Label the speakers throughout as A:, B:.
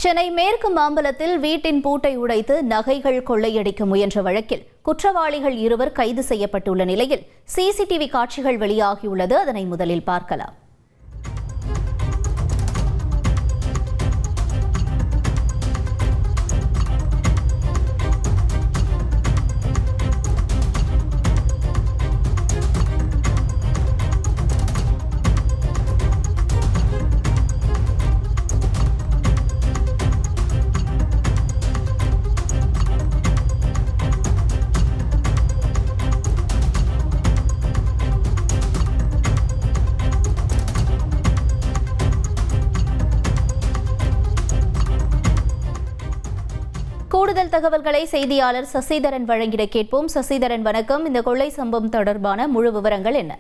A: சென்னை மேற்கு மாம்பலத்தில் வீட்டின் பூட்டை உடைத்து நகைகள் கொள்ளையடிக்க முயன்ற வழக்கில் குற்றவாளிகள் இருவர் கைது செய்யப்பட்டுள்ள நிலையில் சிசிடிவி காட்சிகள் வெளியாகியுள்ளது. அதனை முதலில் பார்க்கலாம். கூடுதல் தகவல்களை செய்தியாளர் சசிதரன் வழங்கிட கேட்போம். சசிதரன், வணக்கம். இந்த கொள்ளை சம்பவம் தொடர்பான முழு விவரங்கள் என்ன?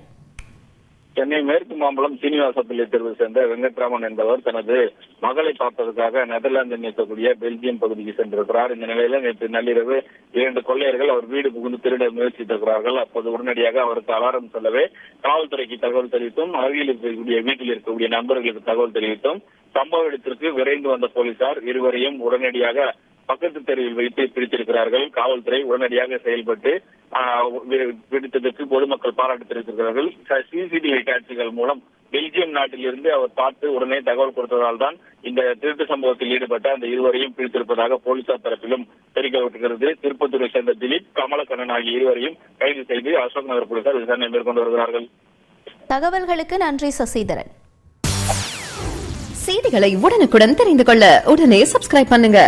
B: சென்னை மேற்கு மாம்பலம் சீனிவாசப்பள்ளி தெருவை சேர்ந்த வெங்கட்ராமன் என்பவர் தனது மகளை பார்ப்பதற்காக நெதர்லாந்து இருக்கக்கூடிய பெல்ஜியம் பகுதிக்கு சென்றிருக்கிறார். இந்த நிலையில நேற்று நள்ளிரவு 2 கொள்ளையர்கள் அவர் வீடு புகுந்து திருட முயற்சித்திருக்கிறார்கள். அப்போது உடனடியாக அவருக்கு அலாரம் சொல்லவே காவல்துறைக்கு தகவல் தெரிவித்தும் அருகில் இருக்கக்கூடிய வீட்டில் இருக்கக்கூடிய நண்பர்களுக்கு தகவல் தெரிவித்தும் சம்பவ இடத்திற்கு விரைந்து வந்த போலீசார் இருவரையும் உடனடியாக பக்கத்து தெருவில் வைத்து பிடித்திருக்கிறார்கள். காவல்துறை உடனடியாக செயல்பட்டு பிடித்ததற்கு பொதுமக்கள் பாராட்டு தெரிவித்திருக்கிறார்கள். சிசிடிவி காட்சிகள் மூலம் பெல்ஜியம் நாட்டிலிருந்து அவர் பார்த்து உடனே தகவல் கொடுத்ததால் தான் இந்த திருட்டு சம்பவத்தில் ஈடுபட்ட அந்த இருவரையும் பிடித்திருப்பதாக போலீசார் தரப்பிலும் தெரிவிக்கப்பட்டிருக்கிறது. திருப்பத்தூரை சேர்ந்த திலீப், கமலக்கண்ணன் ஆகிய இருவரையும் கைது செய்து அசோக் நகர் போலீசார் விசாரணை மேற்கொண்டு வருகிறார்கள்.
A: தகவல்களுக்கு நன்றி சசிதரன்.
C: செய்திகளை உடனுக்குடன் தெரிந்து கொள்ள உடனே சப்ஸ்கிரைப் பண்ணுங்க.